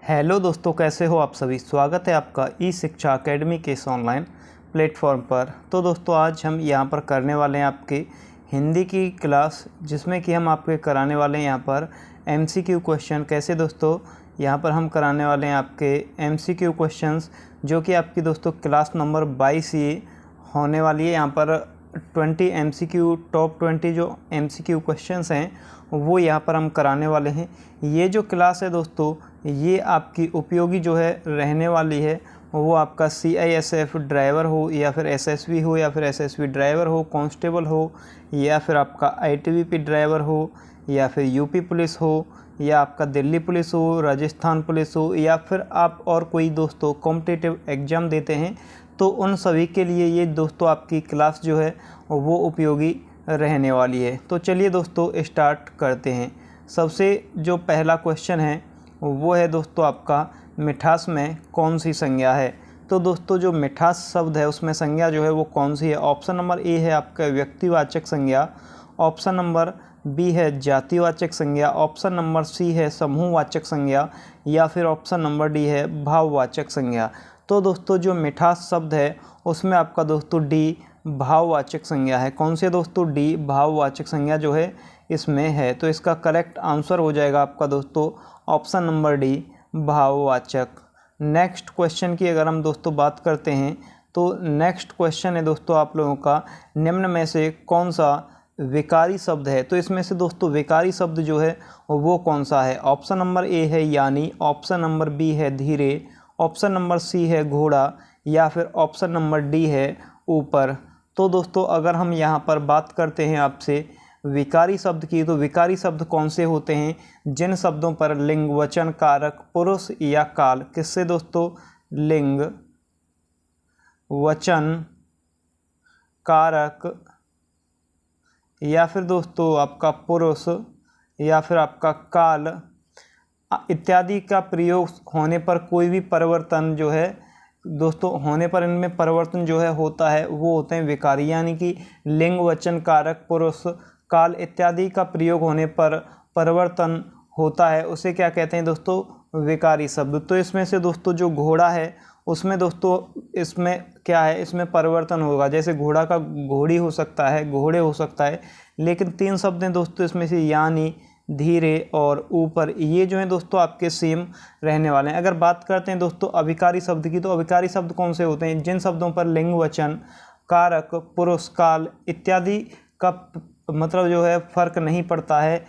Hello दोस्तों, कैसे हो आप सभी। स्वागत है आपका ई शिक्षा अकेडमी के इस ऑनलाइन प्लेटफॉर्म पर। तो दोस्तों, आज हम यहाँ पर करने वाले हैं आपकी हिंदी की क्लास, जिसमें कि हम आपके कराने वाले हैं यहाँ पर एमसीक्यू क्वेश्चन। कैसे दोस्तों, यहाँ पर हम कराने वाले हैं आपके एमसीक्यू क्वेश्चंस, जो कि आपकी दोस्तों क्लास नंबर 22 ये होने वाली है। यहाँ पर 20 एमसीक्यू, टॉप 20 जो एमसीक्यू क्वेश्चंस हैं वो यहाँ पर हम कराने वाले हैं। ये जो क्लास है दोस्तों, ये आपकी उपयोगी जो है रहने वाली है। वो आपका CISF ड्राइवर हो या फिर SSB हो या फिर SSB ड्राइवर हो, कांस्टेबल हो या फिर आपका ITBP ड्राइवर हो या फिर यूपी पुलिस हो या आपका दिल्ली पुलिस हो, राजस्थान पुलिस हो, या फिर आप और कोई दोस्तों कॉम्पिटिटिव एग्ज़ाम देते हैं, तो उन सभी के लिए ये दोस्तों आपकी क्लास जो है वो उपयोगी रहने वाली है। तो चलिए दोस्तों स्टार्ट करते हैं। सबसे जो पहला क्वेश्चन है वो है दोस्तों आपका मिठास में कौन सी संज्ञा है। तो दोस्तों जो मिठास शब्द है उसमें संज्ञा जो है वो कौन सी है। ऑप्शन नंबर ए है आपका व्यक्तिवाचक संज्ञा, ऑप्शन नंबर बी है जातिवाचक संज्ञा, ऑप्शन नंबर सी है समूहवाचक संज्ञा, या फिर ऑप्शन नंबर डी है भाववाचक संज्ञा। तो दोस्तों जो मिठास शब्द है उसमें आपका दोस्तों डी भाववाचक संज्ञा है। कौन से दोस्तों, डी भाववाचक संज्ञा जो है इसमें है। तो इसका करेक्ट आंसर हो जाएगा आपका दोस्तों ऑप्शन नंबर डी भाववाचक। नेक्स्ट क्वेश्चन की अगर हम दोस्तों बात करते हैं तो नेक्स्ट क्वेश्चन है दोस्तों आप लोगों का, निम्न में से कौन सा विकारी शब्द है। तो इसमें से दोस्तों विकारी शब्द जो है वो कौन सा है। ऑप्शन नंबर ए है यानी, ऑप्शन नंबर बी है धीरे, ऑप्शन नंबर सी है घोड़ा, या फिर ऑप्शन नंबर डी है ऊपर। तो दोस्तों अगर हम यहाँ पर बात करते हैं आपसे विकारी शब्द की, तो विकारी शब्द कौन से होते हैं, जिन शब्दों पर लिंग, वचन, कारक, पुरुष या काल, किससे दोस्तों, लिंग, वचन, कारक, या फिर दोस्तों आपका पुरुष, या फिर आपका काल इत्यादि का प्रयोग होने पर कोई भी परिवर्तन जो है दोस्तों होने पर इनमें परिवर्तन जो है होता है वो होते हैं विकारी। यानी कि लिंग, वचन, कारक, पुरुष, काल इत्यादि का प्रयोग होने पर परिवर्तन होता है, उसे क्या कहते हैं दोस्तों, विकारी शब्द। तो इसमें से दोस्तों जो घोड़ा है उसमें दोस्तों इसमें क्या है, इसमें परिवर्तन होगा। जैसे घोड़ा का घोड़ी हो सकता है, घोड़े हो सकता है, लेकिन तीन शब्द हैं दोस्तों इसमें से, यानी, धीरे और ऊपर, ये जो है दोस्तों आपके सेम रहने वाले हैं। अगर बात करते हैं दोस्तों अभिकारी शब्द की, तो अभिकारी शब्द कौन से होते हैं, जिन शब्दों पर लिंग, वचन, कारक, पुरुष, काल इत्यादि का मतलब जो है फर्क नहीं पड़ता है,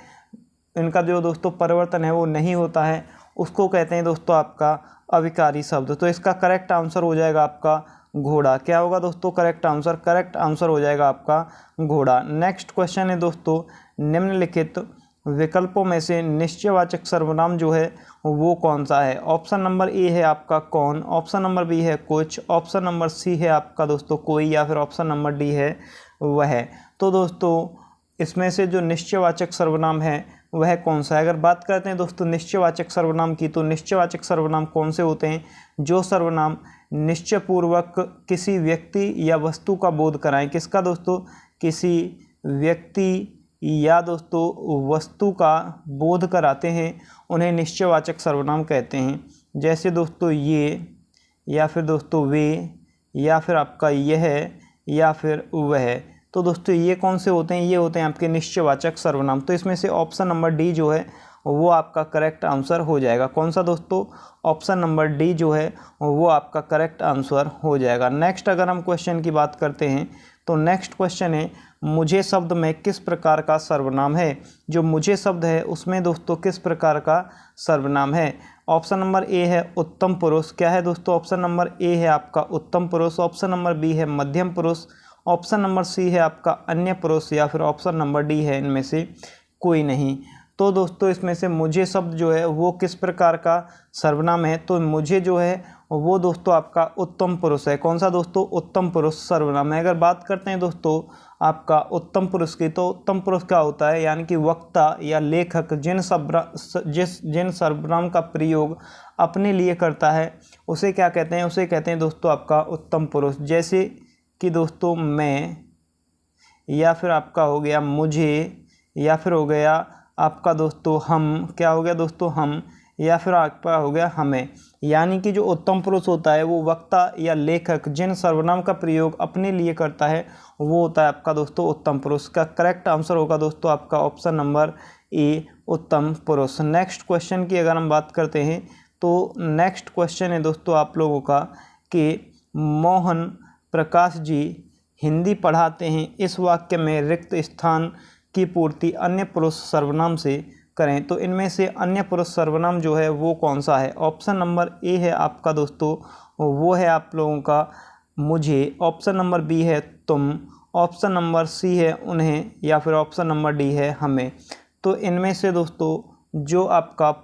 इनका जो दोस्तों परिवर्तन है वो नहीं होता है, उसको कहते हैं दोस्तों आपका अभिकारी शब्द। तो इसका करेक्ट आंसर हो जाएगा आपका घोड़ा। क्या होगा दोस्तों करेक्ट आंसर, करेक्ट आंसर हो जाएगा आपका घोड़ा। नेक्स्ट क्वेश्चन है दोस्तों, निम्नलिखित विकल्पों में से निश्चयवाचक सर्वनाम जो है वो कौन सा है। ऑप्शन नंबर ए है आपका कौन, ऑप्शन नंबर बी है कुछ, ऑप्शन नंबर सी है आपका दोस्तों कोई, या फिर ऑप्शन नंबर डी है वह। तो दोस्तों इसमें से जो निश्चयवाचक सर्वनाम है वह कौन सा है। अगर बात करते हैं दोस्तों निश्चयवाचक सर्वनाम की, तो निश्चयवाचक सर्वनाम कौन से होते हैं, जो सर्वनाम निश्चयपूर्वक किसी व्यक्ति या वस्तु का बोध कराएं। किसका दोस्तों, किसी व्यक्ति या दोस्तों वस्तु का बोध कराते हैं, उन्हें निश्चयवाचक सर्वनाम कहते हैं। जैसे दोस्तों ये, या फिर दोस्तों वे, या फिर आपका यह, या फिर वह। तो दोस्तों ये कौन से होते हैं, ये होते हैं आपके निश्चयवाचक सर्वनाम। तो इसमें से ऑप्शन नंबर डी जो है वो आपका करेक्ट आंसर हो जाएगा। कौन सा दोस्तों, ऑप्शन नंबर डी जो है वो आपका करेक्ट आंसर हो जाएगा। नेक्स्ट अगर हम क्वेश्चन की बात करते हैं तो नेक्स्ट क्वेश्चन है, मुझे शब्द में किस प्रकार का सर्वनाम है। जो मुझे शब्द है उसमें दोस्तों किस प्रकार का सर्वनाम है। ऑप्शन नंबर ए है उत्तम पुरुष। क्या है दोस्तों, ऑप्शन नंबर ए है आपका उत्तम पुरुष, ऑप्शन नंबर बी है मध्यम पुरुष, ऑप्शन नंबर सी है आपका अन्य पुरुष, या फिर ऑप्शन नंबर डी है इनमें से कोई नहीं। तो दोस्तों इसमें से मुझे शब्द जो है वो किस प्रकार का सर्वनाम है, तो मुझे जो है वो दोस्तों आपका उत्तम पुरुष है। कौन सा दोस्तों, उत्तम पुरुष सर्वनाम है। अगर बात करते हैं दोस्तों आपका उत्तम पुरुष की, तो उत्तम पुरुष क्या होता है, यानी कि वक्ता या लेखक जिन सर्वनाम का प्रयोग अपने लिए करता है उसे क्या कहते हैं, उसे कहते हैं दोस्तों आपका उत्तम पुरुष। जैसे कि दोस्तों मैं, या फिर आपका हो गया मुझे, या फिर हो गया आपका दोस्तों हम, क्या हो गया दोस्तों हम, या फिर आपका हो गया हमें। यानी कि जो उत्तम पुरुष होता है वो वक्ता या लेखक जिन सर्वनाम का प्रयोग अपने लिए करता है वो होता है आपका दोस्तों उत्तम पुरुष। का करेक्ट आंसर होगा दोस्तों आपका ऑप्शन नंबर ए, उत्तम पुरुष। नेक्स्ट क्वेश्चन की अगर हम बात करते हैं तो नेक्स्ट क्वेश्चन है दोस्तों आप लोगों का कि मोहन प्रकाश जी हिंदी पढ़ाते हैं, इस वाक्य में रिक्त स्थान की पूर्ति अन्य पुरुष सर्वनाम से करें। तो इनमें से अन्य पुरुष सर्वनाम जो है वो कौन सा है? ऑप्शन नंबर ए है आपका दोस्तों, वो है आप लोगों का मुझे। ऑप्शन नंबर बी है तुम। ऑप्शन नंबर सी है उन्हें, या फिर ऑप्शन नंबर डी है हमें। तो इनमें से दोस्तों जो आपका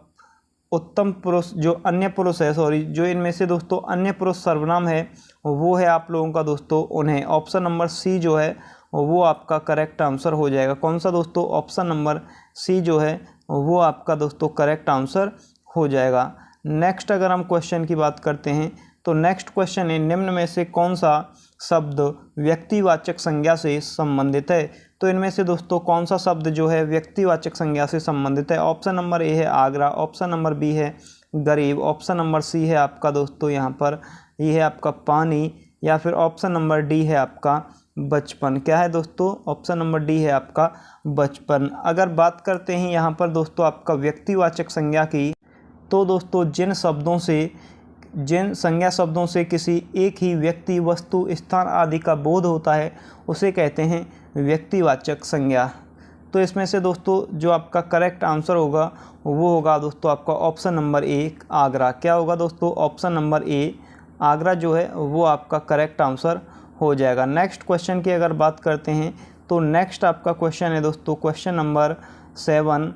उत्तम पुरुष जो अन्य पुरुष है, जो इनमें से दोस्तों अन्य पुरुष सर्वनाम है वो है आप लोगों का दोस्तों उन्हें। ऑप्शन नंबर सी जो है वो आपका करेक्ट आंसर हो जाएगा। कौन सा दोस्तों? ऑप्शन नंबर सी जो है वो आपका दोस्तों करेक्ट आंसर हो जाएगा। नेक्स्ट अगर हम क्वेश्चन की बात करते हैं तो नेक्स्ट क्वेश्चन है निम्न में से कौन सा शब्द व्यक्तिवाचक संज्ञा से संबंधित है? तो इनमें से दोस्तों कौन सा शब्द जो है व्यक्तिवाचक संज्ञा से संबंधित है? ऑप्शन नंबर ए है आगरा, ऑप्शन नंबर बी है गरीब, ऑप्शन नंबर सी है आपका दोस्तों यहाँ पर ये है आपका पानी, या फिर ऑप्शन नंबर डी है आपका बचपन। क्या है दोस्तों? ऑप्शन नंबर डी है आपका बचपन। अगर बात करते हैं यहाँ पर दोस्तों आपका व्यक्तिवाचक संज्ञा की, तो दोस्तों जिन संज्ञा शब्दों से किसी एक ही व्यक्ति, वस्तु, स्थान आदि का बोध होता है उसे कहते हैं व्यक्तिवाचक संज्ञा। तो इसमें से दोस्तों जो आपका करेक्ट आंसर होगा वो होगा दोस्तों आपका ऑप्शन नंबर ए आगरा। क्या होगा दोस्तों? ऑप्शन नंबर ए आगरा जो है वो आपका करेक्ट आंसर हो जाएगा। नेक्स्ट क्वेश्चन की अगर बात करते हैं तो नेक्स्ट आपका क्वेश्चन है दोस्तों क्वेश्चन नंबर 7,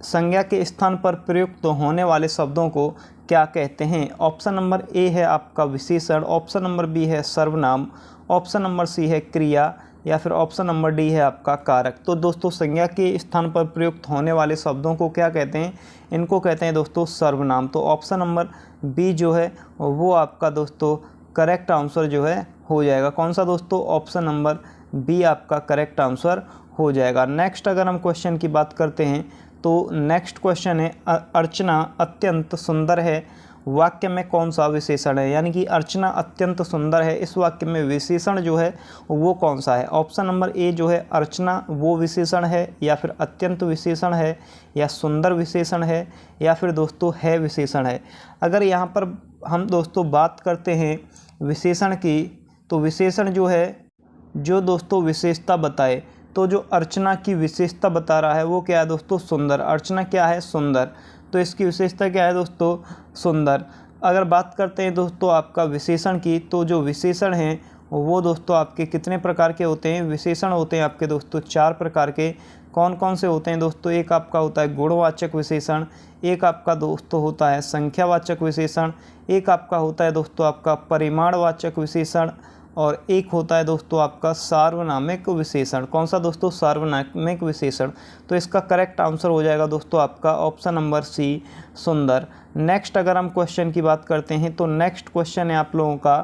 संज्ञा के स्थान पर प्रयुक्त होने वाले शब्दों को क्या कहते हैं? ऑप्शन नंबर ए है आपका विशेषण, ऑप्शन नंबर बी है सर्वनाम, ऑप्शन नंबर सी है क्रिया, या फिर ऑप्शन नंबर डी है आपका कारक। तो दोस्तों संज्ञा के स्थान पर प्रयुक्त होने वाले शब्दों को क्या कहते हैं? इनको कहते हैं दोस्तों सर्वनाम। तो ऑप्शन नंबर बी जो है वो आपका दोस्तों करेक्ट आंसर जो है हो जाएगा। कौन सा दोस्तों? ऑप्शन नंबर बी आपका करेक्ट आंसर हो जाएगा। नेक्स्ट अगर हम क्वेश्चन की बात करते हैं तो नेक्स्ट क्वेश्चन है अर्चना अत्यंत सुंदर है, वाक्य में कौन सा विशेषण है? यानी कि अर्चना अत्यंत सुंदर है, इस वाक्य में विशेषण जो है वो कौन सा है? ऑप्शन नंबर ए जो है अर्चना वो विशेषण है, या फिर अत्यंत विशेषण है, या सुंदर विशेषण है, या फिर दोस्तों है विशेषण है। अगर यहाँ पर हम दोस्तों बात करते हैं विशेषण की, तो विशेषण जो है जो दोस्तों विशेषता बताए, तो जो अर्चना की विशेषता बता रहा है वो क्या है दोस्तों? सुंदर। अर्चना क्या है? सुंदर। तो इसकी विशेषता क्या है दोस्तों? सुंदर। अगर बात करते हैं दोस्तों आपका विशेषण की, तो जो विशेषण हैं वो दोस्तों आपके कितने प्रकार के होते हैं? विशेषण होते हैं आपके दोस्तों 4 प्रकार के। कौन कौन से होते हैं दोस्तों? एक आपका होता है गुणवाचक विशेषण, एक आपका दोस्तों होता है संख्यावाचक विशेषण, एक आपका होता है दोस्तों आपका परिमाणवाचक विशेषण, और एक होता है दोस्तों आपका सार्वनामिक विशेषण। कौन सा दोस्तों? सार्वनामिक विशेषण। तो इसका करेक्ट आंसर हो जाएगा दोस्तों आपका ऑप्शन नंबर सी सुंदर। नेक्स्ट अगर हम क्वेश्चन की बात करते हैं तो नेक्स्ट क्वेश्चन है आप लोगों का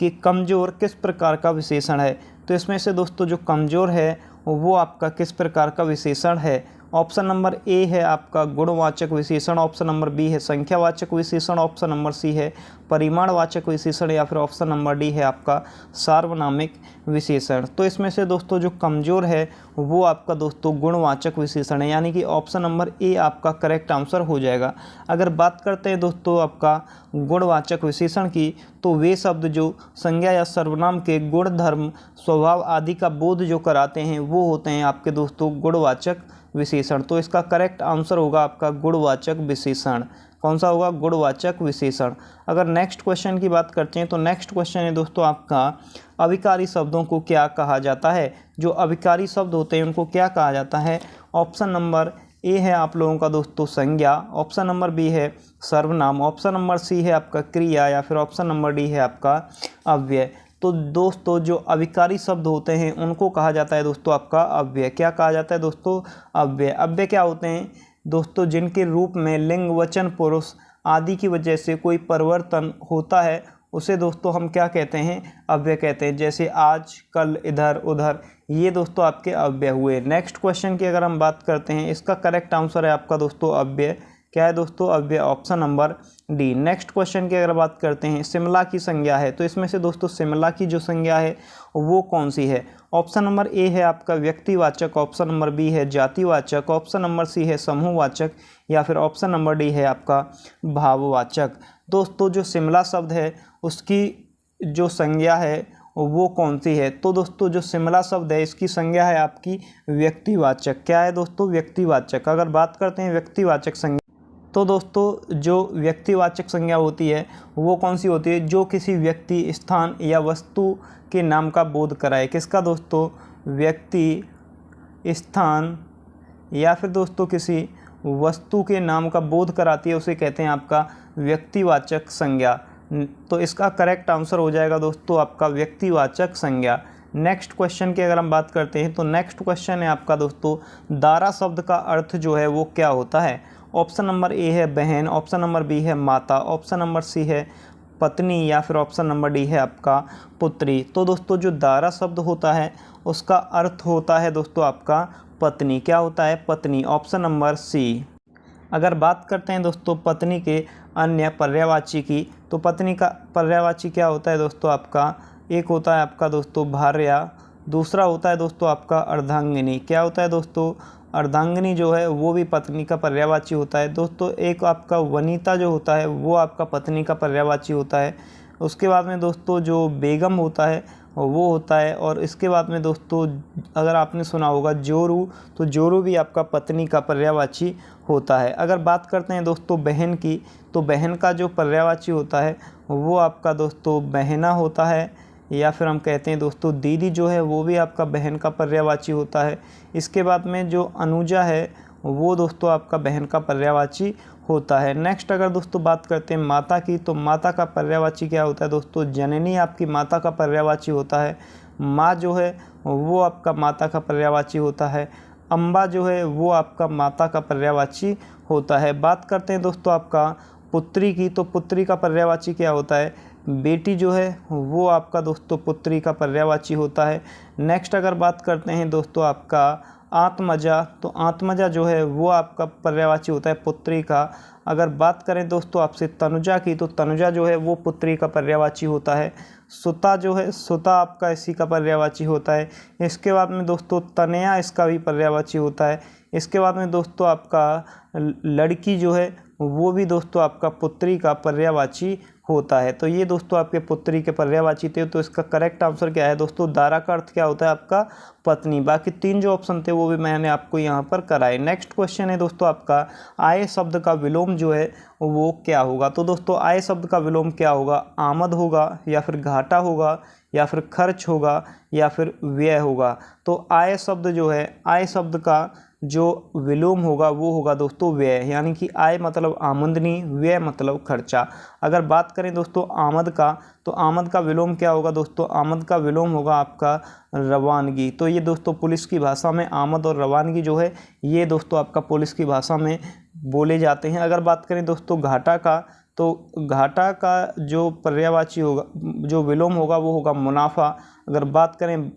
कि कमज़ोर किस प्रकार का विशेषण है? तो इसमें से दोस्तों जो कमज़ोर है वो आपका किस प्रकार का विशेषण है? ऑप्शन नंबर ए है आपका गुणवाचक विशेषण, ऑप्शन नंबर बी है संख्यावाचक विशेषण, ऑप्शन नंबर सी है परिमाणवाचक विशेषण, या फिर ऑप्शन नंबर डी है आपका सार्वनामिक विशेषण। तो इसमें से दोस्तों जो कमज़ोर है वो आपका दोस्तों गुणवाचक विशेषण है, यानी कि ऑप्शन नंबर ए आपका करेक्ट आंसर हो जाएगा। अगर बात करते हैं दोस्तों आपका गुणवाचक विशेषण की, तो वे शब्द जो संज्ञा या सर्वनाम के गुण, धर्म, स्वभाव आदि का बोध जो कराते हैं वो होते हैं आपके दोस्तों गुणवाचक विशेषण। तो इसका करेक्ट आंसर होगा आपका गुणवाचक विशेषण। कौन सा होगा? गुणवाचक विशेषण। अगर नेक्स्ट क्वेश्चन की बात करते हैं तो नेक्स्ट क्वेश्चन है दोस्तों आपका अभिकारी शब्दों को क्या कहा जाता है? जो अभिकारी शब्द होते हैं उनको क्या कहा जाता है? ऑप्शन नंबर ए है आप लोगों का दोस्तों संज्ञा, ऑप्शन नंबर बी है सर्वनाम, ऑप्शन नंबर सी है आपका क्रिया, या फिर ऑप्शन नंबर डी है आपका अव्यय। तो दोस्तों जो अभिकारी शब्द होते हैं उनको कहा जाता है दोस्तों आपका अव्यय। क्या कहा जाता है दोस्तों? अव्यय। अव्यय क्या होते हैं दोस्तों? जिनके रूप में लिंग, वचन, पुरुष आदि की वजह से कोई परिवर्तन होता है उसे दोस्तों हम क्या कहते हैं? अव्यय कहते हैं। जैसे आज, कल, इधर, उधर, ये दोस्तों आपके अव्यय हुए। नेक्स्ट क्वेश्चन की अगर हम बात करते हैं, इसका करेक्ट आंसर है आपका दोस्तों अव्यय। क्या है दोस्तों, अव्यय, option number D. Next question की अगर बात करते हैं, शिमला की संज्ञा है, तो इसमें से दोस्तों शिमला की जो संज्ञा है वो कौन सी है। ऑप्शन नंबर ए है आपका व्यक्तिवाचक, ऑप्शन नंबर बी है जातिवाचक, ऑप्शन नंबर सी है समूहवाचक, या फिर ऑप्शन नंबर डी है आपका भाववाचक। दोस्तों जो शिमला शब्द है उसकी जो संज्ञा है वो कौन सी है, तो दोस्तों जो शिमला शब्द है इसकी संज्ञा है आपकी व्यक्तिवाचक। क्या है दोस्तों, व्यक्तिवाचक। अगर बात करते हैं व्यक्तिवाचक संज्ञा, तो दोस्तों जो व्यक्तिवाचक संज्ञा होती है वो कौन सी होती है, जो किसी व्यक्ति, स्थान या वस्तु के नाम का बोध कराए। किसका दोस्तों, व्यक्ति, स्थान या फिर दोस्तों किसी वस्तु के नाम का बोध कराती है, उसे कहते हैं आपका व्यक्तिवाचक संज्ञा। तो इसका करेक्ट आंसर हो जाएगा दोस्तों आपका व्यक्तिवाचक संज्ञा। नेक्स्ट क्वेश्चन की अगर हम बात करते हैं, तो नेक्स्ट क्वेश्चन है आपका दोस्तों, दारा शब्द का अर्थ जो है वो क्या होता है। ऑप्शन नंबर ए है बहन, ऑप्शन नंबर बी है माता, ऑप्शन नंबर सी है पत्नी, या फिर ऑप्शन नंबर डी है आपका पुत्री। तो दोस्तों जो दारा शब्द होता है उसका अर्थ होता है दोस्तों आपका पत्नी। क्या होता है, पत्नी, ऑप्शन नंबर सी। अगर बात करते हैं दोस्तों पत्नी के अन्य पर्यायवाची की, तो पत्नी का पर्यायवाची क्या होता है दोस्तों आपका, एक होता है आपका दोस्तों भार्या, दूसरा होता है दोस्तों आपका अर्धांगिनी। क्या होता है दोस्तों, अर्धांगिनी जो है वो भी पत्नी का पर्यायवाची होता है दोस्तों। एक आपका वनिता जो होता है वो आपका पत्नी का पर्यायवाची होता है। उसके बाद में दोस्तों जो बेगम होता है वो होता है, और इसके बाद में दोस्तों अगर आपने सुना होगा जोरू, तो जोरू भी आपका पत्नी का पर्यायवाची होता है। अगर बात करते हैं दोस्तों बहन की, तो बहन का जो पर्यायवाची होता है वो आपका दोस्तों बहना होता है, या फिर हम कहते हैं दोस्तों दीदी जो है वो भी आपका बहन का पर्यायवाची होता है। इसके बाद में जो अनुजा है वो दोस्तों आपका बहन का पर्यायवाची होता है। नेक्स्ट अगर दोस्तों बात करते हैं माता की, तो माता का पर्यायवाची क्या होता है दोस्तों, जननी आपकी माता का पर्यायवाची होता है। माँ जो है वो आपका माता का पर्यायवाची होता है। अम्बा जो है वो आपका माता का पर्यायवाची होता है। बात करते हैं दोस्तों आपका पुत्री की, तो पुत्री का पर्यायवाची क्या होता है, बेटी जो है वो आपका दोस्तों पुत्री का पर्यायवाची होता है। नेक्स्ट अगर बात करते हैं दोस्तों आपका आत्मजा, तो आत्मजा जो है वो आपका पर्यायवाची होता है पुत्री का। अगर बात करें दोस्तों आपसे तनुजा की, तो तनुजा जो है वो पुत्री का पर्यायवाची होता है। सुता जो है, सुता आपका इसी का पर्यायवाची होता है। इसके बाद में दोस्तों तनया इसका भी पर्यायवाची होता है। इसके बाद में दोस्तों आपका लड़की जो है वो भी दोस्तों आपका पुत्री का पर्यायवाची होता है। तो ये दोस्तों आपके पुत्री के पर्यायवाची थे। तो इसका करेक्ट आंसर क्या है दोस्तों, दारा का अर्थ क्या होता है आपका पत्नी। बाकी तीन जो ऑप्शन थे वो भी मैंने आपको यहाँ पर कराए। नेक्स्ट क्वेश्चन है दोस्तों आपका, आय शब्द का विलोम जो है वो क्या होगा। तो दोस्तों आय शब्द का विलोम क्या होगा, आमद होगा, या फिर घाटा होगा, या फिर खर्च होगा, या फिर व्यय होगा। तो आय शब्द जो है, आय शब्द का जो विलोम होगा वो होगा दोस्तों व्यय, यानी कि आय मतलब आमदनी, व्यय मतलब खर्चा। अगर बात करें दोस्तों आमद का, तो आमद का विलोम क्या होगा दोस्तों, आमद का विलोम होगा आपका रवानगी। तो ये दोस्तों पुलिस की भाषा में आमद और रवानगी जो है ये दोस्तों आपका पुलिस की भाषा में बोले जाते हैं। अगर बात करें दोस्तों घाटा का, तो घाटा का जो पर्यायवाची होगा, जो विलोम होगा वो होगा मुनाफा। अगर बात करें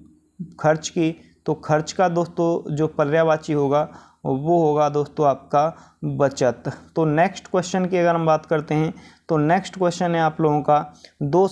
खर्च की, तो खर्च का दोस्तों जो पर्यायवाची होगा वो होगा दोस्तों आपका बचत। तो नेक्स्ट क्वेश्चन की अगर हम बात करते हैं, तो नेक्स्ट क्वेश्चन है आप लोगों का, दो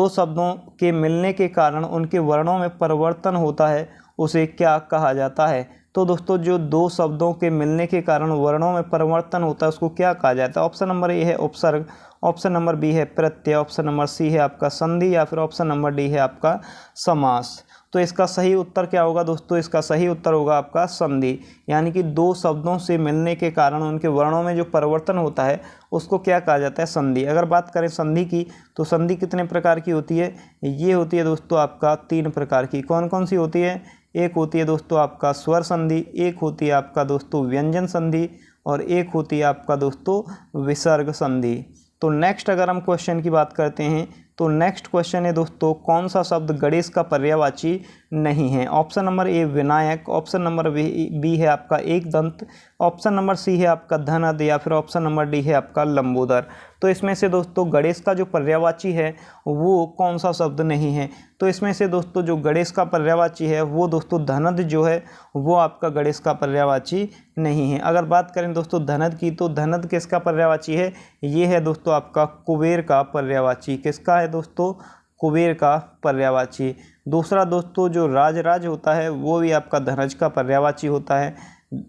शब्दों के मिलने के कारण उनके वर्णों में परिवर्तन होता है, उसे क्या कहा जाता है। तो दोस्तों जो दो शब्दों के मिलने के कारण वर्णों में परिवर्तन होता है उसको क्या कहा जाता है। ऑप्शन नंबर ए है उपसर्ग, ऑप्शन नंबर बी है प्रत्यय, ऑप्शन नंबर सी है आपका संधि, या फिर ऑप्शन नंबर डी है आपका समास। तो इसका सही उत्तर क्या होगा दोस्तों, इसका सही उत्तर होगा आपका संधि, यानी कि दो शब्दों से मिलने के कारण उनके वर्णों में जो परिवर्तन होता है उसको क्या कहा जाता है, संधि। अगर बात करें संधि की, तो संधि कितने प्रकार की होती है, ये होती है दोस्तों आपका तीन प्रकार की। कौन कौन सी होती है, एक होती है दोस्तों आपका स्वर संधि, एक होती है आपका दोस्तों व्यंजन संधि, और एक होती है आपका दोस्तों विसर्ग संधि। तो नेक्स्ट अगर हम क्वेश्चन की बात करते हैं, तो नेक्स्ट क्वेश्चन है दोस्तों, कौन सा शब्द गणेश का पर्यायवाची नहीं है। Option number A Vinayak, option number B है आपका एक दंत, ऑप्शन नंबर सी है आपका धनद, या फिर ऑप्शन नंबर डी है आपका लंबोदर। तो इसमें से दोस्तों गणेश का जो पर्यायवाची है वो कौन सा शब्द नहीं है? तो इसमें से दोस्तों जो गणेश का पर्यायवाची है वो दोस्तों धनद जो है वो आपका गणेश का पर्यायवाची नहीं है। अगर बात करें दोस्तों धनद की, तो धनद किसका पर्यायवाची है? ये है दोस्तों आपका कुबेर का पर्यायवाची। किसका है दोस्तों? कुबेर का पर्यायवाची। दूसरा दोस्तों जो राजराज होता है वो भी आपका धनज का पर्यायवाची होता है।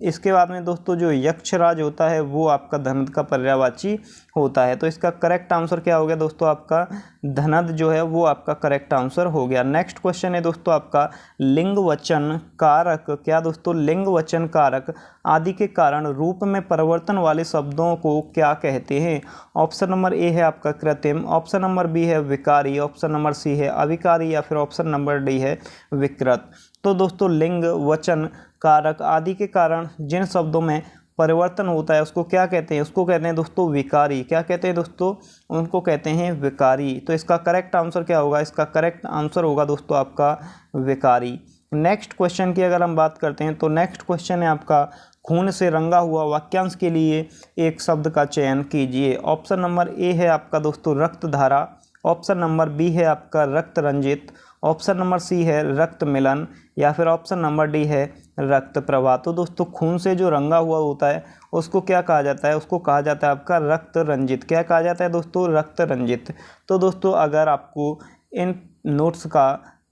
इसके बाद में दोस्तों जो यक्षराज होता है वो आपका धनद का पर्यायवाची होता है। तो इसका करेक्ट आंसर क्या हो गया दोस्तों? आपका धनद जो है वो आपका करेक्ट आंसर हो गया। नेक्स्ट क्वेश्चन है दोस्तों आपका लिंग वचन कारक। क्या दोस्तों? लिंग वचन कारक आदि के कारण रूप में परिवर्तन वाले शब्दों को क्या कहते हैं? ऑप्शन नंबर ए है आपका कृत्रिम, ऑप्शन नंबर बी है विकारी, ऑप्शन नंबर सी है अविकारी, या फिर ऑप्शन नंबर डी है विकृत। तो दोस्तों लिंग वचन कारक आदि के कारण जिन शब्दों में परिवर्तन होता है उसको क्या कहते हैं? उसको कहते हैं दोस्तों विकारी। क्या कहते हैं दोस्तों? उनको कहते हैं विकारी। तो इसका करेक्ट आंसर क्या होगा? इसका करेक्ट आंसर होगा दोस्तों आपका विकारी। नेक्स्ट क्वेश्चन की अगर हम बात करते हैं तो नेक्स्ट क्वेश्चन है आपका खून से रंगा हुआ वाक्यांश के लिए एक शब्द का चयन कीजिए। ऑप्शन नंबर ए है आपका दोस्तों रक्त धारा, ऑप्शन नंबर बी है आपका रक्त रंजित, ऑप्शन नंबर सी है रक्त मिलन, या फिर ऑप्शन नंबर डी है रक्त प्रवाह। तो दोस्तों खून से जो रंगा हुआ होता है उसको क्या कहा जाता है? उसको कहा जाता है आपका रक्त रंजित। क्या कहा जाता है दोस्तों? रक्त रंजित। तो दोस्तों अगर आपको इन नोट्स का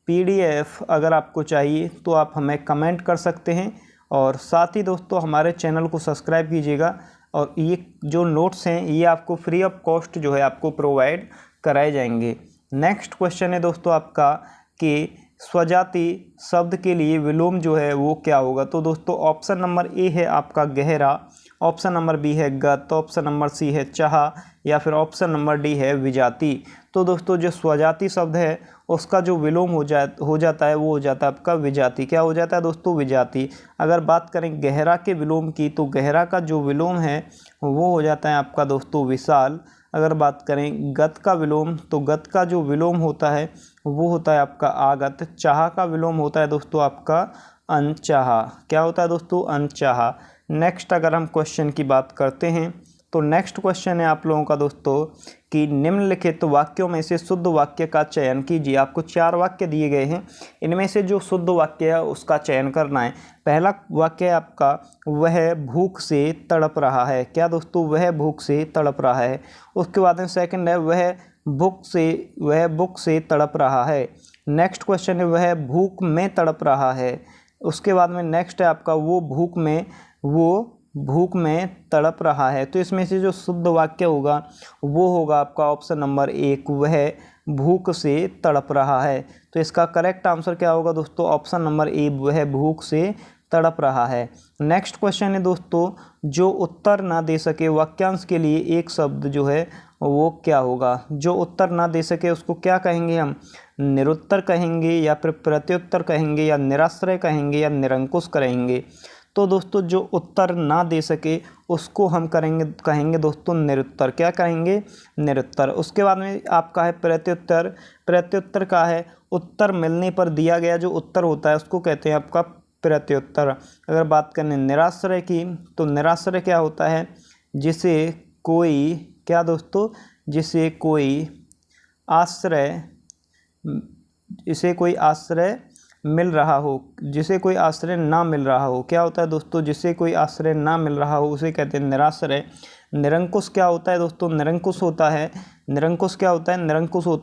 PDF अगर आपको चाहिए तो आप हमें कमेंट कर सकते हैं, और साथ ही दोस्तों हमारे चैनल को सब्सक्राइब कीजिएगा। और ये जो नोट्स हैं ये आपको फ्री ऑफ कॉस्ट जो है आपको प्रोवाइड कराए जाएंगे। नेक्स्ट क्वेश्चन है दोस्तों आपका कि स्वजाति शब्द के लिए विलोम जो है वो क्या होगा? तो दोस्तों ऑप्शन नंबर ए है आपका गहरा, ऑप्शन नंबर बी है गत, ऑप्शन नंबर सी है चाह, या फिर ऑप्शन नंबर डी है विजाति। तो दोस्तों जो स्वजाति शब्द है उसका जो विलोम हो जाता है वो हो जाता है आपका विजाति। क्या हो जाता है दोस्तों? विजाति। अगर बात करें गहरा के विलोम की, तो गहरा का जो विलोम है वो हो जाता है आपका दोस्तों विशाल। अगर बात करें गत का विलोम, तो गत का जो विलोम होता है वो होता है आपका आगत। चाह का विलोम होता है दोस्तों आपका अनचाहा। क्या होता है दोस्तों? अनचाहा। नेक्स्ट अगर हम क्वेश्चन की बात करते हैं तो नेक्स्ट क्वेश्चन है आप लोगों का दोस्तों कि निम्नलिखित वाक्यों में से शुद्ध वाक्य का चयन कीजिए। आपको 4 वाक्य दिए गए हैं, इनमें से जो शुद्ध वाक्य है उसका चयन करना है। पहला वाक्य है आपका वह भूख से तड़प रहा है। क्या दोस्तों? वह भूख से तड़प रहा है। उसके बाद में सेकंड है वह भूख से तड़प रहा है। नेक्स्ट क्वेश्चन है वह भूख में तड़प रहा है। उसके बाद में नेक्स्ट है आपका वो भूख में तड़प रहा है। तो इसमें से जो शुद्ध वाक्य होगा वो होगा आपका ऑप्शन नंबर 1 वह भूख से तड़प रहा है। तो इसका करेक्ट आंसर क्या होगा दोस्तों? ऑप्शन नंबर ए वह भूख से तड़प रहा है। नेक्स्ट क्वेश्चन है दोस्तों जो उत्तर ना दे सके वाक्यांश के लिए एक शब्द जो है वो क्या होगा? जो उत्तर ना दे सके उसको क्या कहेंगे हम? निरुत्तर कहेंगे, या फिर प्रत्युत्तर कहेंगे, या निराश्रय कहेंगे, या निरंकुश कहेंगे। तो दोस्तों जो उत्तर ना दे सके उसको हम कहेंगे दोस्तों निरुत्तर। क्या कहेंगे? निरुत्तर। उसके बाद में आपका है प्रत्युत्तर। प्रत्युत्तर का है उत्तर मिलने पर दिया गया जो उत्तर होता है उसको कहते हैं आपका प्रत्युत्तर। अगर बात करें निराश्रय की, तो निराश्रय क्या होता है? जिसे कोई आश्रय मिल रहा हो, जिसे कोई आश्रय ना मिल रहा हो। क्या होता है दोस्तों? जिसे कोई आश्रय ना मिल रहा हो उसे कहते हैं निराश्रय। निरंकुश क्या होता है दोस्तों? निरंकुश होता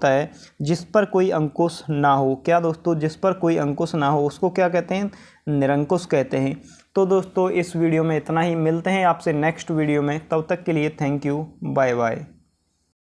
है जिस पर कोई अंकुश ना हो। क्या दोस्तों? जिस पर कोई अंकुश ना हो उसको क्या कहते हैं? निरंकुश कहते हैं। तो दोस्तों इस वीडियो में इतना ही, मिलते हैं आपसे नेक्स्ट वीडियो में, तब तक के लिए थैंक यू, बाय बाय।